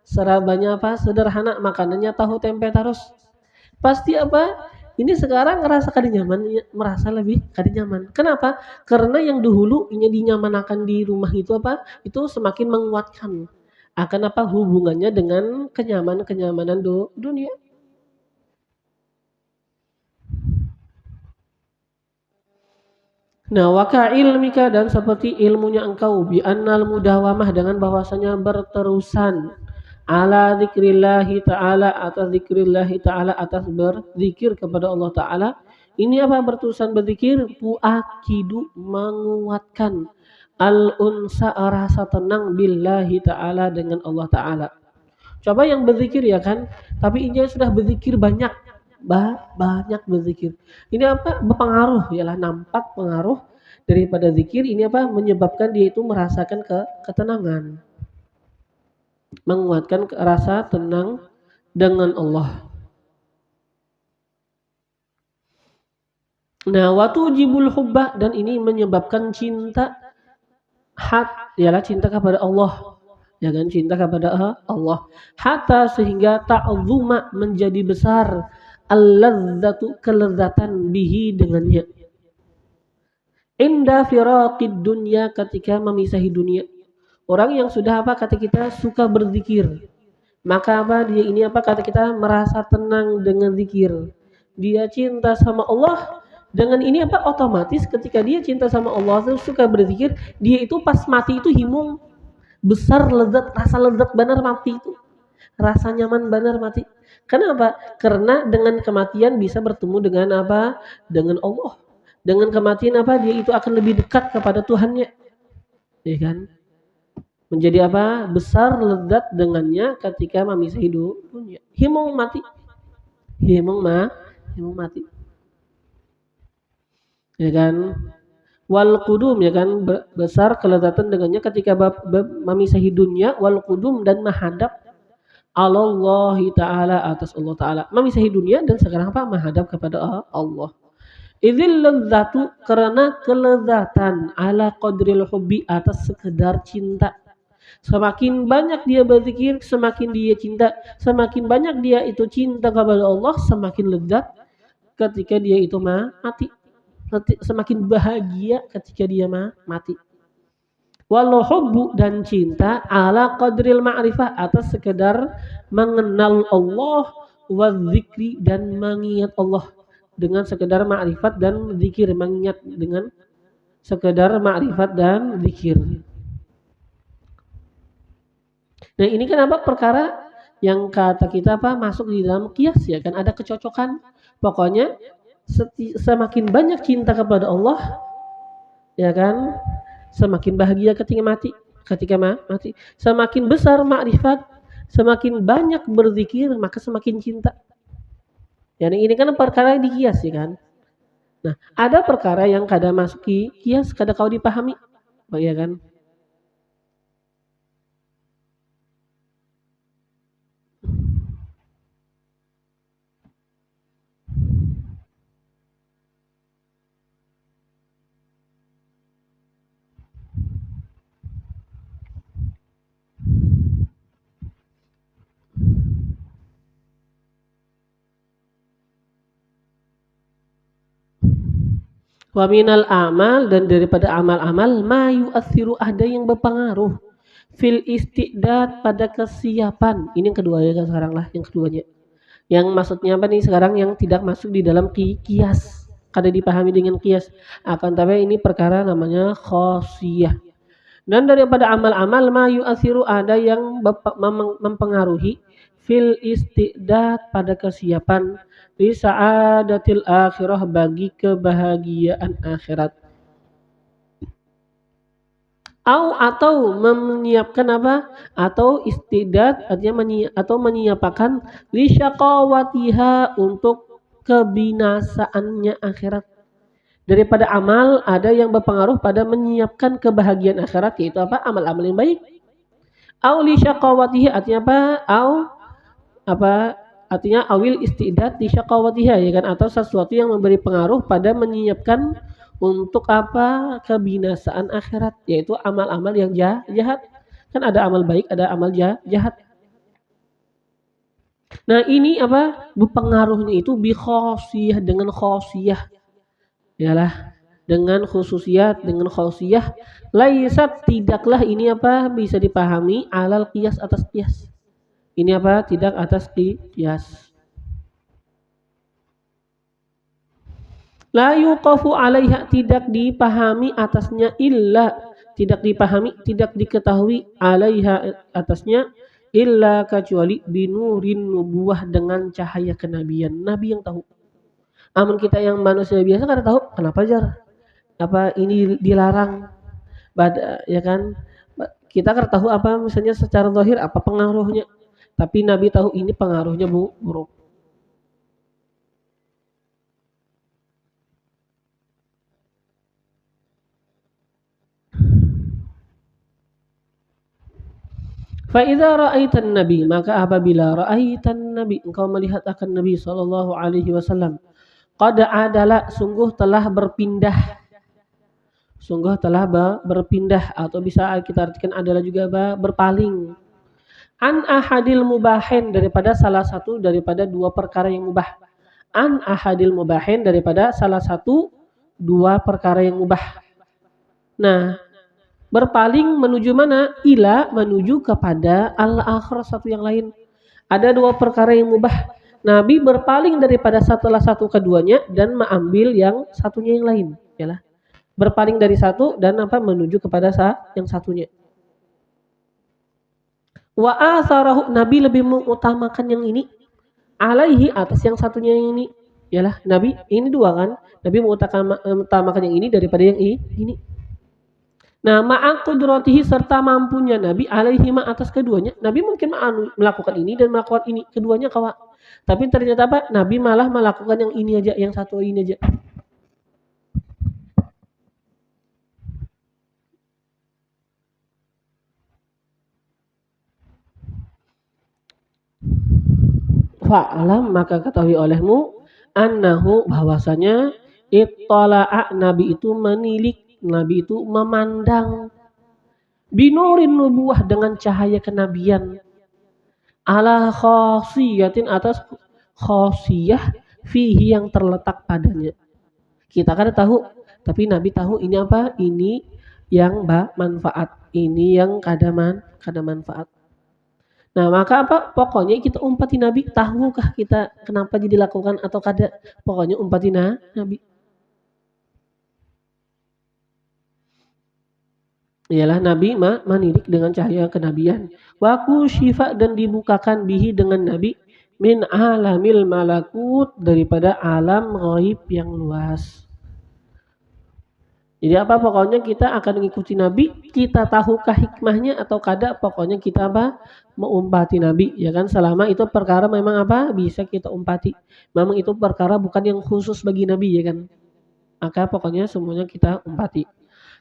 serabanya apa sederhana makanannya tahu tempe terus pasti apa ini sekarang ngerasa kada nyaman merasa lebih kada nyaman kenapa karena yang dahulu ini dinyamanakan di rumah itu apa itu semakin menguatkan akan apa hubungannya dengan kenyamanan dunia nah waka ilmika dan seperti ilmunya engkau bi annal mudawamah dengan bahwasanya berterusan ala zikrillahi ta'ala, atas zikrillahi ta'ala, atas berzikir kepada Allah Ta'ala. Ini apa bertujuan berzikir? Puakidu, menguatkan al-unsa, rasa tenang billahi ta'ala, dengan Allah Ta'ala. Coba yang berzikir ya kan, tapi ini sudah berzikir banyak berzikir. Ini apa? Berpengaruh, ialah nampak pengaruh daripada zikir ini apa? Menyebabkan dia itu merasakan ketenangan. Menguatkan rasa tenang dengan Allah. Nah, watujibul hubba, dan ini menyebabkan cinta ialah cinta kepada Allah. Ya kan, cinta kepada Allah. Hatta sehingga ta'zuma, menjadi besar, al-ladzatu, kelezatan, bihi, dengannya. Inda firaqid dunya, ketika memisahi dunia. Orang yang sudah apa kata kita suka berzikir, maka apa dia ini apa kata kita merasa tenang dengan zikir. Dia cinta sama Allah, dengan ini apa otomatis ketika dia cinta sama Allah suka berzikir, dia itu pas mati itu himung besar, lezat, rasa lezat benar mati itu, rasa nyaman benar mati. Kenapa? Karena dengan kematian bisa bertemu dengan apa? Dengan Allah. Dengan kematian apa? Dia itu akan lebih dekat kepada Tuhannya, ya kan? Menjadi apa? Besar lezat dengannya ketika memisahi dunia. Himung mati. Himung mati. Ya kan? Wal qudum, ya kan? Besar kelezatan dengannya ketika memisahi dunia, wal qudum, dan menghadap Allah Ta'ala, atas Allah Ta'ala. Memisahi dunia dan sekarang apa? Menghadap kepada Allah. Idzil lezatu, karena kelezatan, ala qadril hubbi, atas sekedar cinta. Semakin banyak dia berzikir, semakin dia cinta. Semakin banyak dia itu cinta kepada Allah, semakin lezat ketika dia itu mati. Semakin bahagia ketika dia mati. Walau hubbu, dan cinta, ala qadril ma'rifah, atas sekedar mengenal Allah, wa zikri, dan mengingat Allah. Dengan sekedar ma'rifat dan zikir, mengingat dengan sekedar ma'rifat dan zikir. Nah, ini kenapa perkara yang kata kita apa masuk di dalam qiyas, ya kan, ada kecocokan. Pokoknya semakin banyak cinta kepada Allah, ya kan, semakin bahagia ketika mati. Semakin besar makrifat, semakin banyak berzikir, maka semakin cinta. Ya, ini kan perkara di qiyas, ya kan. Nah, ada perkara yang kada masuk qiyas, kada kau dipahami, ya kan. Wa minal amal, dan daripada amal-amal, ma yu'athiru, ada yang berpengaruh, fil istidad, pada kesiapan. Ini yang kedua ya sekarang lah, yang keduanya. Yang maksudnya apa nih sekarang yang tidak masuk di dalam qiyas, kada dipahami dengan qiyas. Akan tapi ini perkara namanya khosiyah. Dan daripada amal-amal, ma yu'athiru, ada yang mempengaruhi, fil istidad, pada kesiapan, li sa'adatil akhirah, bagi kebahagiaan akhirat. Atau menyiapkan apa? Atau istidad artinya menyiapkan li syaqawatiha, untuk kebinasaannya akhirat. Daripada amal ada yang berpengaruh pada menyiapkan kebahagiaan akhirat, yaitu apa? Amal-amal yang baik. Au li syaqawatiha artinya apa? Artinya awil istidad li syaqawatiha, ya kan, atau sesuatu yang memberi pengaruh pada menyiapkan untuk apa? Kebinasaan akhirat, yaitu amal-amal yang jahat. Kan ada amal baik, ada amal jahat. Nah, ini apa? Berpengaruhnya itu bi khosiyah, dengan khosiyah. Yalah, dengan khususiyat, dengan khosiyah. Laisat, tidaklah ini apa? Bisa dipahami alal qiyas, atas qiyas. Ini apa? Tidak atas qiyas. La yuqafu alaiha, tidak dipahami atasnya, illa, tidak dipahami, tidak diketahui, alaiha, atasnya, illa kecuali binurin nubuwah dengan cahaya kenabian. Nabi yang tahu. Amun kita yang manusia biasa kada tahu kenapa jar apa ini dilarang ya kan, kita kada tahu apa misalnya secara zahir apa pengaruhnya, tapi Nabi tahu ini pengaruhnya buruk. Fa idza ra'aitan nabi, maka apabila ra'aitan nabi, engkau melihat akan Nabi sallallahu alaihi wasallam, qad adala, sungguh telah berpindah. Sungguh telah berpindah, atau bisa kita artikan adalah juga berpaling. An ahadil mubahin, daripada salah satu daripada dua perkara yang mubah. An ahadil mubahin, daripada salah satu dua perkara yang mubah. Nah, berpaling menuju mana? Ila, menuju kepada al-akhir, satu yang lain. Ada dua perkara yang mubah. Nabi berpaling daripada salah satu keduanya dan mengambil yang satunya yang lain. Yalah. Berpaling dari satu dan menuju kepada yang satunya. Wa atharahu, Nabi lebih mengutamakan yang ini alaihi, atas yang satunya yang ini. Yalah, Nabi ini dua kan. Nabi mengutamakan yang ini daripada yang ini. Nah, ma'a qudratihi, serta mampunya Nabi alaihi, atas keduanya. Nabi mungkin melakukan ini dan melakukan ini, keduanya kawa. Tapi ternyata apa? Nabi malah melakukan yang ini aja, yang satu ini aja. Fa'alam, maka ketahui olehmu, annahu, bahwasanya ittala'a, Nabi itu menilik, Nabi itu memandang, binurin nubuwah, dengan cahaya kenabian, ala khosiyatin, atas khosiyah fihi, yang terletak padanya. Kita kan tahu, tapi Nabi tahu ini apa? Ini yang manfaat, ini yang kada manfaat. Nah, maka apa? Pokoknya kita umpati Nabi. Tahukah kita kenapa jadi lakukan atau kada? Pokoknya umpati Nabi. Ialah Nabi menilik dengan cahaya kenabian. Waku syifa, dan dibukakan bihi dengan Nabi, min alamil malakut, daripada alam ghaib yang luas. Jadi apa? Pokoknya kita akan mengikuti Nabi. Kita tahukah hikmahnya atau kada? Pokoknya kita mengumpati Nabi, ya kan? Selama itu perkara memang bisa kita umpati. Memang itu perkara bukan yang khusus bagi Nabi, ya kan? Maka pokoknya semuanya kita umpati.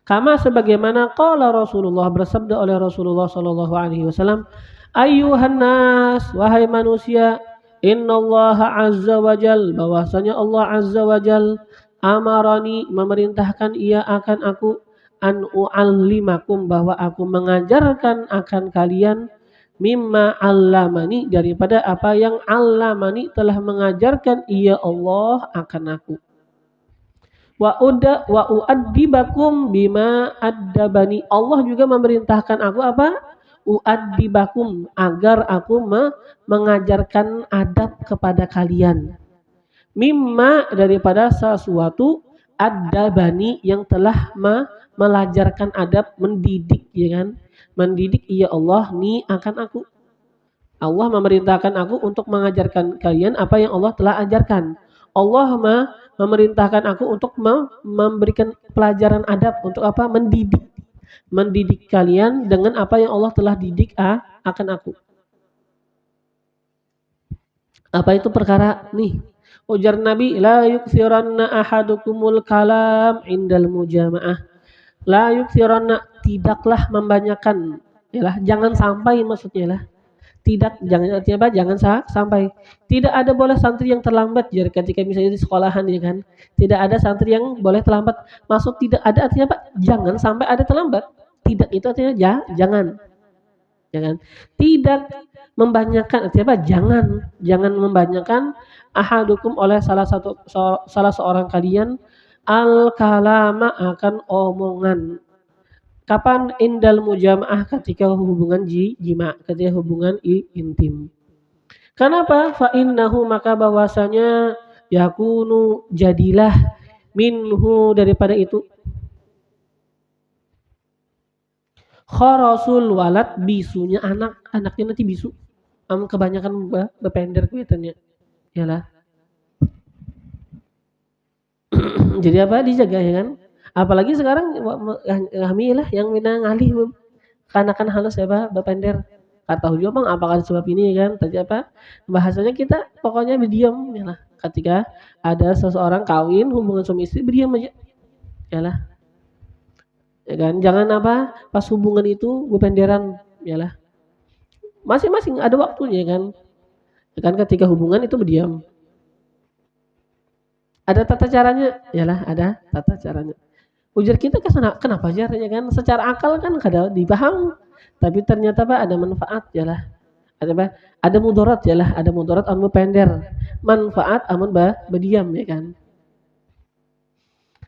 Kama sebagaimana qala Rasulullah, bersabda oleh Rasulullah sallallahu alaihi wasallam, ayyuhan nas, wahai manusia, innallaha azza wajal, bahwasanya Allah azza wajal, amarani, memerintahkan ia akan aku, an u'allimakum, bahwa aku mengajarkan akan kalian, mimma allamani, daripada apa yang allamani, telah mengajarkan ia Allah akan aku. Wa u'addibakum bima addabani, Allah juga memerintahkan aku u'addibakum, agar aku mengajarkan adab kepada kalian. Mimma, daripada sesuatu, addabani, yang telah melajarkan adab, mendidik, ya kan? Mendidik ia Allah ni akan aku. Allah memerintahkan aku untuk mengajarkan kalian apa yang Allah telah ajarkan. Allah memerintahkan aku untuk memberikan pelajaran adab, untuk mendidik kalian dengan apa yang Allah telah didik akan aku. Apa itu perkara nih? Ujar Nabi, la yukthiranna ahadukumul kalam indal mujama'ah. La yukthiranna, tidaklah membanyakan, yalah, jangan sampai, maksudnya lah. Jangan artinya jangan sampai. Tidak ada boleh santri yang terlambat. Jadi ketika misalnya di sekolahan, ya kan, tidak ada santri yang boleh terlambat. Maksud tidak ada artinya jangan sampai ada terlambat. Tidak itu artinya jangan. Tidak membanyakan artinya jangan membanyakan ahadukum, oleh salah seorang kalian, al kalama, akan omongan. Kapan? Indal mujamaah, ketika hubungan jima, ketika hubungan intim. Kenapa? Fa innahu, maka bahwasanya, yakunu, jadilah, minhu, daripada itu, Kharasul walad, bisunya anak, anaknya nanti bisu. Kebanyakan bepender kelihatannya. Yalah. Jadi apa dijaga ya kan? Apalagi sekarang kami lah yang mina ngalih kanakan halus ya Pak, bepender. Kata juga Bang apakah sebab ini kan? Tadi apa? Bahasanya kita pokoknya berdiam ya lah. Ketika ada seseorang kawin hubungan suami istri berdiam aja. Yalah. Ya kan? Jangan apa? Pas hubungan itu bependeran yalah. Masing-masing ada waktunya kan. Ya kan ketika hubungan itu berdiam. Ada tata caranya, yalah ada tata caranya. Ujar kita ke sana, kenapa jar ya kan? Secara akal kan kada dipaham, tapi ternyata Pak ada manfaat yalah. Ada apa? Ada mudarat yalah, ada mudarat amun pender. Manfaat amun berdiam ya kan.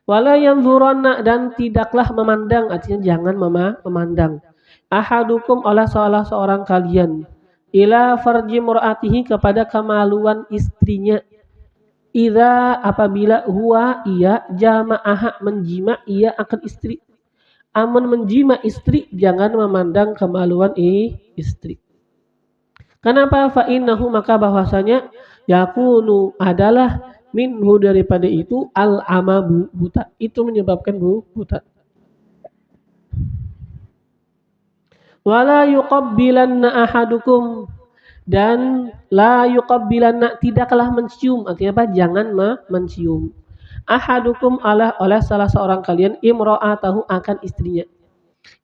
Wala yanzurana, dan tidaklah memandang, artinya jangan memandang. Ahadukum oleh salah seorang kalian ila farji mur'atihi, kepada kemaluan istrinya. Idza, apabila huwa ia jama'aha, menjima ia akan istri. Amun menjima istri jangan memandang kemaluan istri. Kenapa? Fa innahu, maka bahwasanya yakunu adalah minhu, daripada itu al-ama, buta. Itu menyebabkan buta. Wala yuqabbilanna ahadukum, dan la yuqabbilanna, tidaklah mencium, artinya apa? Jangan mencium. Ahadukum oleh salah seorang kalian imra'atahu, akan istrinya.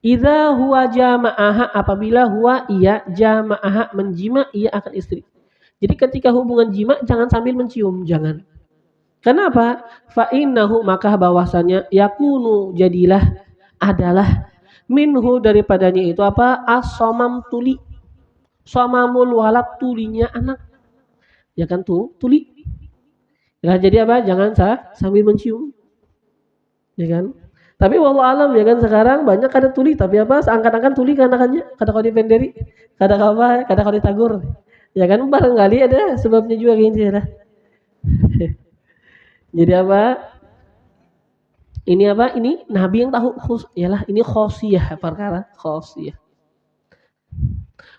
Idza huwa jama'aha, apabila huwa ia jama'aha, menjima ia akan istri. Jadi ketika hubungan jima jangan sambil mencium, jangan. Kenapa? Fa innahu, maka bahwasanya yakunu, jadilah, adalah minhu, daripadanya itu apa? As-somam, tuli. Somamul walad, tulinya anak. Ya kan tuli. Ya, jadi apa? Jangan sambil mencium. Ya kan? Tapi wallahu alam ya kan, sekarang banyak ada tuli tapi apa? Seangkat-angkat tuli kan anakannya, kada kau dipenderi, kada apa, kada kau ditagur. Ya kan barangkali ada sebabnya juga kayak gitu ya. Jadi apa? Ini apa? Ini Nabi yang tahu ialah ini khosiyah, perkara khosiyah.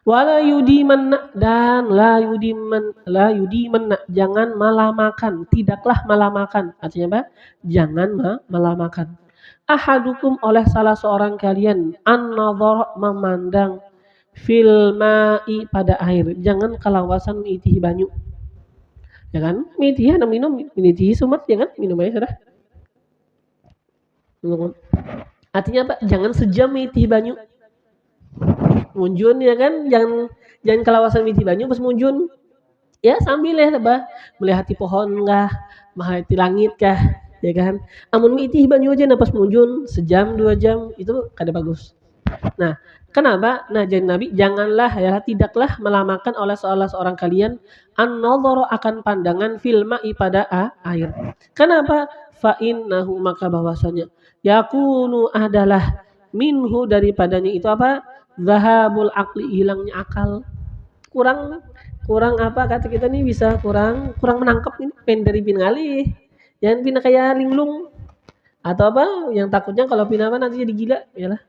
Wala yudimanna, dan la yudimanna, jangan malamakan, tidaklah malamakan. Artinya apa? Jangan malamakan. Ahadukum oleh salah seorang kalian an-nadhara, memandang, fil ma'i, pada air. Jangan kalawasan mitihi banyu. Ya kan? Mitihi ana minum, mitihi sumat ya kan? Minum aja sudah. Artinya apa? Jangan sejam mitihi banyu. Munjun ya kan, jangan kalawasan miti banyu pas munjun ya sambil ya apa, melihati pohon kah, melihati langit kah, ya kan. Amun miti banyu aja pas munjun sejam 2 jam itu kada bagus. Nah kenapa? Nah jadi Nabi janganlah ya, tidaklah melamakan oleh salah seorang kalian an-nadhara, akan pandangan fil ma'i, pada air. Kenapa? Fa innahu, maka bahwasanya yakunu adalah minhu, daripadanya itu apa? Zahabul akli, hilangnya akal. Kurang apa kata kita nih, bisa kurang menangkap ini, pengen dari pin ngalih. Jangan pina kayak linglung. Atau apa yang takutnya kalau pina apa nanti jadi gila, yalah.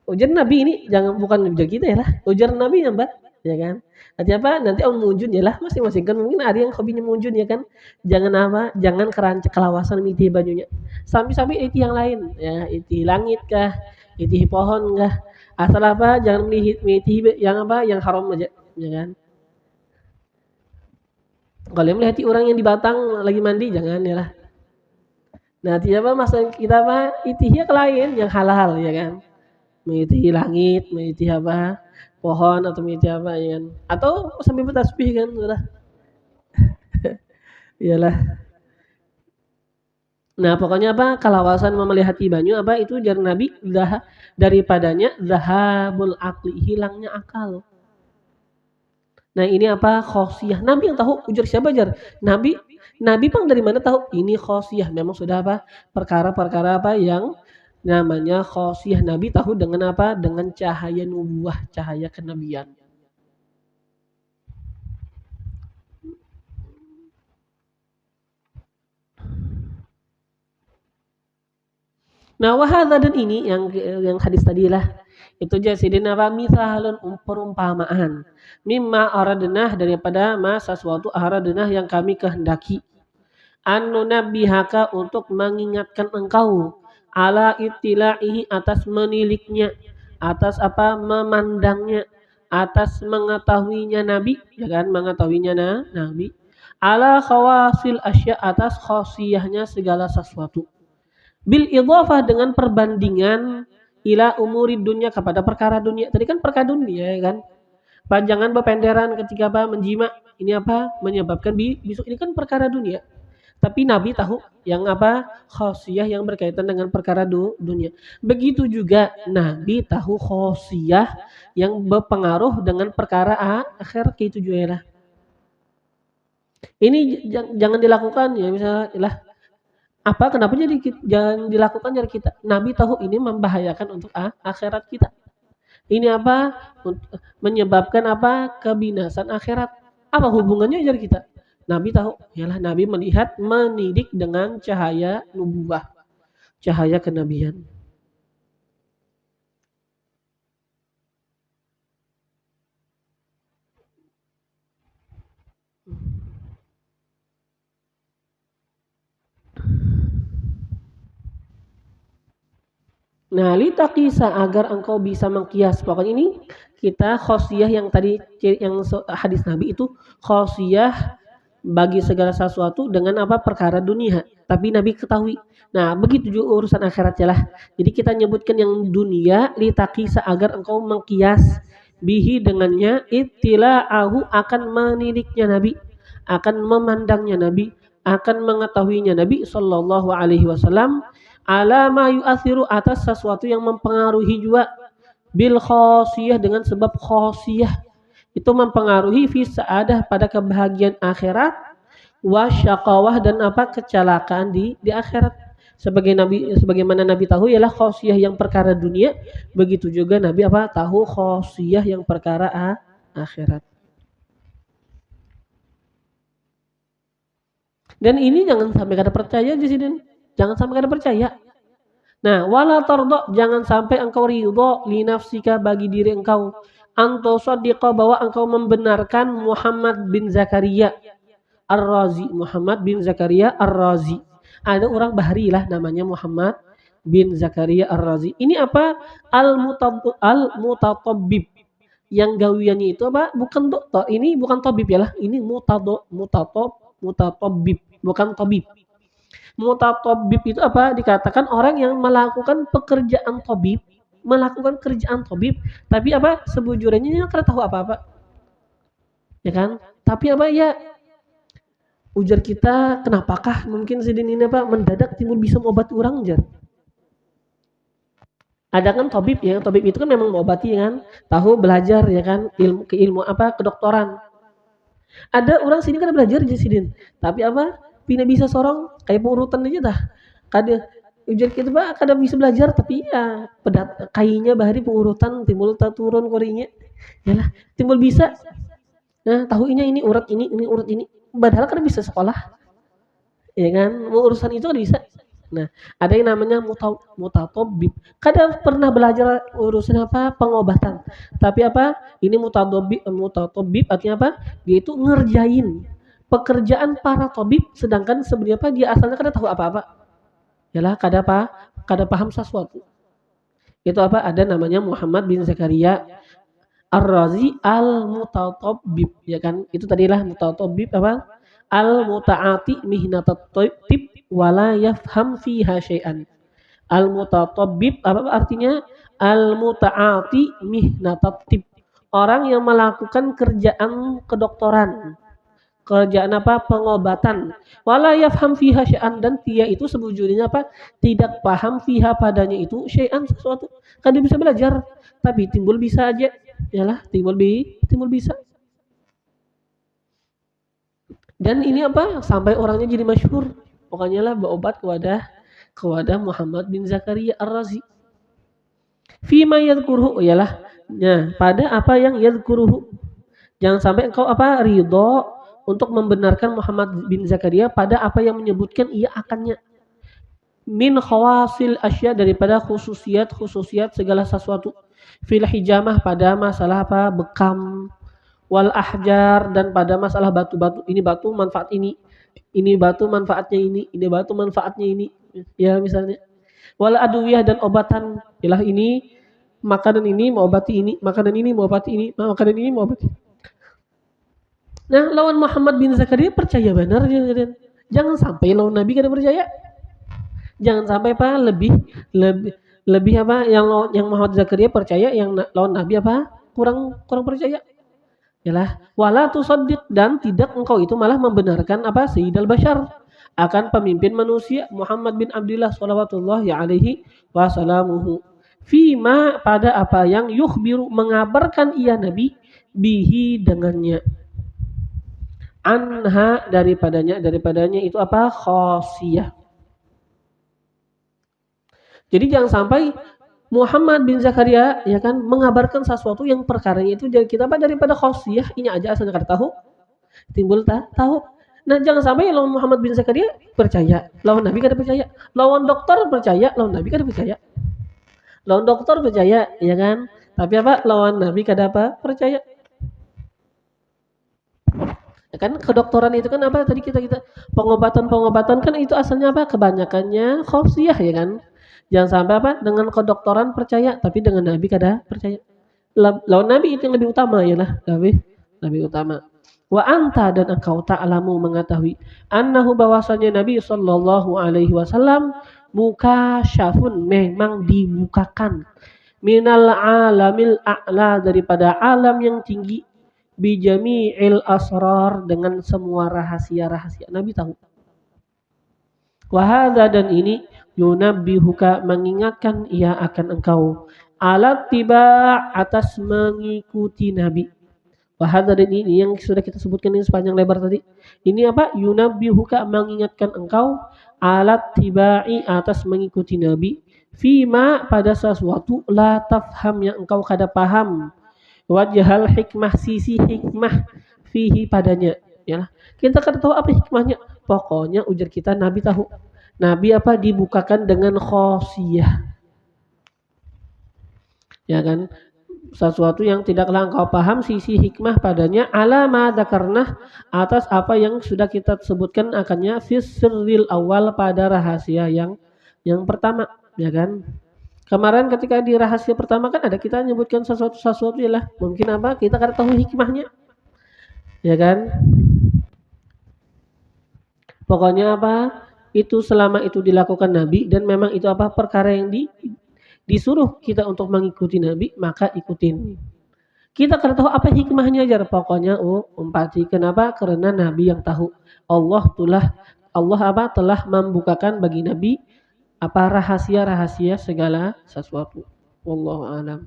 Ujar Nabi ini jangan, bukan ujar kita ya lah. Ujar Nabi ya Mbak, ya kan. Artinya apa? Nanti om munjun ya lah, masing-masing kan mungkin ada yang hobinya munjun ya kan. Jangan apa? Jangan kerancak kelawasan miti bajunya. Sampai-sampai iti yang lain, ya iti langit kah, iti pohon kah. Asal apa? Jangan miti yang apa? Yang haram aja, ya kan. Kalau melihat orang yang di batang lagi mandi jangan ya lah. Nah, tiap apa masa kita apa? Iti yang lain yang halal ya kan. Mengiti langit, mengiti apa? Pohon atau mengiti apa ya kan. Atau sambil bertasbih kan sudah. Iyalah. Nah pokoknya apa, kalawasan memelihati banyu apa itu jar Nabi daripadanya zahabul akli, hilangnya akal. Nah ini apa, khosiyah. Nabi yang tahu, ujar siapa jar? Nabi pang dari mana tahu? Ini khosiyah, memang sudah apa, perkara-perkara apa yang namanya khosiyah. Nabi tahu dengan apa? Dengan cahaya nubuah, cahaya kenabian. Nah, wahada dan ini yang hadis tadi lah. Itu jasidin apa misalun perumpamaan. Mimma aradnah daripada sesuatu aradnah yang kami kehendaki. Anu nabihaka untuk mengingatkan engkau ala ittila'ihi atas meniliknya, atas apa memandangnya, atas mengetahuinya nabi, ya kan mengetahuinya nabi, ala khawasil asya atas khosiyahnya segala sesuatu. Bil idhafah dengan perbandingan ila umuri dunia kepada perkara dunia. Tadi kan perkara dunia ya kan. Panjangan bependeran ketika apa menjima ini apa menyebabkan bisu ini kan perkara dunia. Tapi Nabi tahu yang apa khosiyah yang berkaitan dengan perkara dunia. Begitu juga Nabi tahu khosiyah yang berpengaruh dengan perkara akhirat itu juga lah. Ini jangan dilakukan ya misalnya lah apa kenapa jadi jangan dilakukan dari kita. Nabi tahu ini membahayakan untuk akhirat kita. Ini apa menyebabkan apa kebinasan akhirat. Apa hubungannya dari kita? Nabi tahu, yalah Nabi melihat mendidik dengan cahaya nubuwah, cahaya kenabian. Nah, litakisa agar engkau bisa mengkias. Pokoknya ini kita khosiyah yang tadi yang hadis Nabi itu khosiyah bagi segala sesuatu dengan apa perkara dunia. Tapi Nabi ketahui. Nah, begitu juga urusan akhirat lah. Jadi kita nyebutkan yang dunia litakisa agar engkau mengkias bihi dengannya ittila'ahu akan menidiknya Nabi, akan memandangnya Nabi, akan mengetahuinya Nabi sallallahu alaihi wasallam ala ma yu'athiru atas sesuatu yang mempengaruhi juga bil khosiyah dengan sebab khosiyah itu mempengaruhi fi sa'adah pada kebahagiaan akhirat wasyaqawah dan apa kecelakaan di akhirat sebagaimana Nabi tahu ialah khosiyah yang perkara dunia begitu juga Nabi apa tahu khosiyah yang perkara akhirat. Dan ini jangan sampai kada percaya di sini. Jangan sampai kada percaya. Nah, wala tardo jangan sampai engkau ridho li nafsika bagi diri engkau. Anto sadiqa bahwa engkau membenarkan Muhammad bin Zakaria Ar-Razi. Muhammad bin Zakaria Ar-Razi. Ada orang Bahri lah namanya Muhammad bin Zakaria Ar-Razi. Ini apa? Al-Mutatabbib. Yang gawiannya itu apa? Bukan dokter. Ini bukan tabib ya lah. Ini mutatabbib, bukan tabib. Mutatabbib itu apa? Dikatakan orang yang melakukan pekerjaan tabib, melakukan kerjaan tabib, tapi apa? Sebujurnya kada tahu apa-apa. Ya kan? Tapi apa ya? Ujar kita, kenapakah mungkin sedin ini apa mendadak timbul bisa mengobati orang jar? Ada kan tabib ya, tabib itu kan memang mengobati kan, tahu belajar ya kan, ilmu apa kedokteran. Ada orang sini kan belajar aja sidin, tapi apa? Pina bisa sorong kayak pengurutan aja dah. Kada ujar kita bah kada bisa belajar tapi ya pedat kainya bahari pengurutan timbul turun korinya. Yalah, timbul bisa. Nah, tahunya ini urat ini urat ini. Padahal kan bisa sekolah. Ya kan? Mau urusan itu kan bisa. Nah, ada yang namanya mutatabbib. Kada pernah belajar urusan apa? Pengobatan. Tapi apa? Ini mutatabbib artinya apa? Dia itu ngerjain pekerjaan para tabib sedangkan sebenarnya apa? Dia asalnya kada tahu apa-apa. Yalah, kada paham sesuatu. Itu apa? Ada namanya Muhammad bin Zakaria Ar-Razi al-Mutatabbib ya kan itu tadilah mutatabbib apa al-muta'ati mihnatat tib wala yafham fiha syai'an al-mutatabbib apa artinya al-muta'ati mihnatat tib orang yang melakukan kerjaan kedokteran kerjaan apa pengobatan wala yafham fiha syai'an dan dia itu sebujurnya apa tidak paham fiha padanya itu syai'an sesuatu kan dia bisa belajar tapi timbul bisa aja yalah timbul bisa dan ini apa sampai orangnya jadi masyhur pokoknya lah berobat kepada Muhammad bin Zakaria Ar-Razi fima yadhkuruhu yalah nah pada apa yang yadhkuruhu jangan sampai engkau apa ridho untuk membenarkan Muhammad bin Zakaria pada apa yang menyebutkan ia akannya min khawasil asya, daripada khususiat segala sesuatu, fil hijamah, pada masalah apa, bekam, wal ahjar, dan pada masalah batu-batu, ini batu manfaat ini batu manfaatnya ini batu manfaatnya ini, ya misalnya. Wal adwiyah, dan obatan, ialah ini makanan ini mengobati ini, makanan ini mengobati ini, makanan ini mengobati. Nah, lawan Muhammad bin Zakaria percaya benar, jangan sampai lawan Nabi kada percaya. Jangan sampai apa, lebih apa, yang Muhammad Zakaria percaya, yang lawan Nabi apa, kurang percaya. Yalah, wala tusaddiq, dan tidak engkau itu malah membenarkan apa, Sayyidul Bashar, akan pemimpin manusia Muhammad bin Abdullah shallallahu alaihi wasallamuhu, fima, pada apa yang yukhbiru, mengabarkan ia Nabi, bihi, dengannya, anha, daripadanya itu apa, khosiyah. Jadi jangan sampai Muhammad bin Zakaria, ya kan, mengabarkan sesuatu yang perkaranya itu dari kita apa, daripada khosiyah, ini aja asalnya kada tahu, timbul tahu. Nah, jangan sampai lawan Muhammad bin Zakaria percaya, lawan Nabi kada percaya. Lawan dokter percaya, lawan Nabi kada percaya. Lawan dokter percaya, ya kan, tapi apa, lawan Nabi kada apa, percaya. Ya kan, kedokteran itu kan apa, tadi kita pengobatan kan itu asalnya apa, kebanyakannya khosiyah, ya kan. Jangan sampai apa, dengan kedokteran percaya tapi dengan Nabi kada percaya. Lawan Nabi itu yang lebih utama, yalah, lebih utama. Wa anta, dan engkau ta'lamu, mengetahui, annahu, bahwasanya Nabi sallallahu alaihi wasallam mukasyafun, memang dibukakan, minal alamil a'la, daripada alam yang tinggi, bijami'il asrar, dengan semua rahasia-rahasia Nabi tahu. Wa hadza, dan ini, yunabbihuka, mengingatkan ia akan engkau, alat tiba, atas mengikuti Nabi. Wa hadza, dan ini yang sudah kita sebutkan ini sepanjang lebar tadi. Ini apa? Yunabbihuka, mengingatkan engkau, alat tibai, atas mengikuti Nabi, fima, pada sesuatu, la tafham, yang engkau kada paham, wajhal hikmah, sisi hikmah, fihi, padanya. Ya, kita kada tahu apa hikmahnya. Pokoknya ujar kita Nabi tahu. Nabi apa, dibukakan dengan khosiyah, ya kan, sesuatu yang tidaklah engkau paham sisi hikmah padanya, alama dzakarnah, atas apa yang sudah kita sebutkan akannya, fis sirril awal, pada rahasia yang pertama, ya kan. Kemarin ketika di rahasia pertama kan ada kita menyebutkan sesuatu yalah, mungkin apa, kita kada tahu hikmahnya, ya kan. Pokoknya apa, itu selama itu dilakukan Nabi, dan memang itu apa, perkara yang disuruh kita untuk mengikuti Nabi, maka ikutin. Kita kada tahu apa hikmahnya aja, pokoknya umpati. Kenapa? Karena Nabi yang tahu. Allah telah membukakan bagi Nabi apa, rahasia-rahasia segala sesuatu. Wallahu a'lam.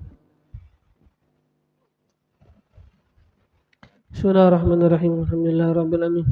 Bismillahirrahmanirrahim. Alhamdulillahirabbil alamin.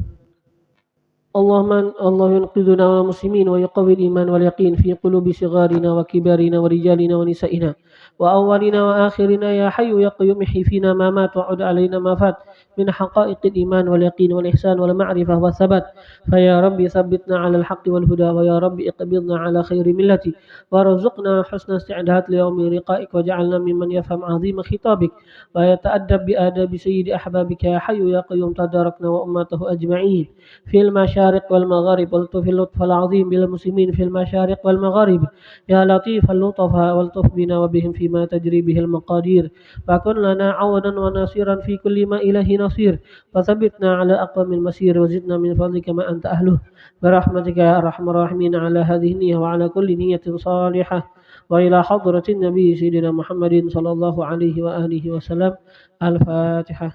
الله ينقذنا والمسلمين ويقوي الإيمان واليقين في قلوب صغارنا وكبارنا ورجالنا ونسائنا وأولنا وآخرنا، يا حي يا قيوم، احي فينا ما مات وعد علينا ما فات من حقائق الإيمان واليقين والإحسان والمعرفة والثبات. فيا ربي ثبتنا على الحق والهدى، ويا ربي اقبضنا على خير ملتي، وارزقنا حسن استعداد ليوم لقائك، وجعلنا ممن يفهم عظيم خطابك ويتأدب بآداب سيد أحبابك. يا حي يا قيوم، تداركنا وأمته أجمعين في المشارق والمغارب، والطف اللطف العظيم بالمسلمين في المشارق والمغارب. يا لطيف اللطفاء، والطف بنا وبهم فيما تجري به المقادير، فكن لنا عونا وناصرا في كل ما إليه نصير، وثبتنا على أقوم المسير، وزدنا من فضلك ما أنت أهله، برحمتك يا أرحم الراحمين. على هذه النية وعلى كل نية صالحة، وإلى حضرة النبي سيدنا محمد صلى الله عليه وآله وسلم. الفاتحة.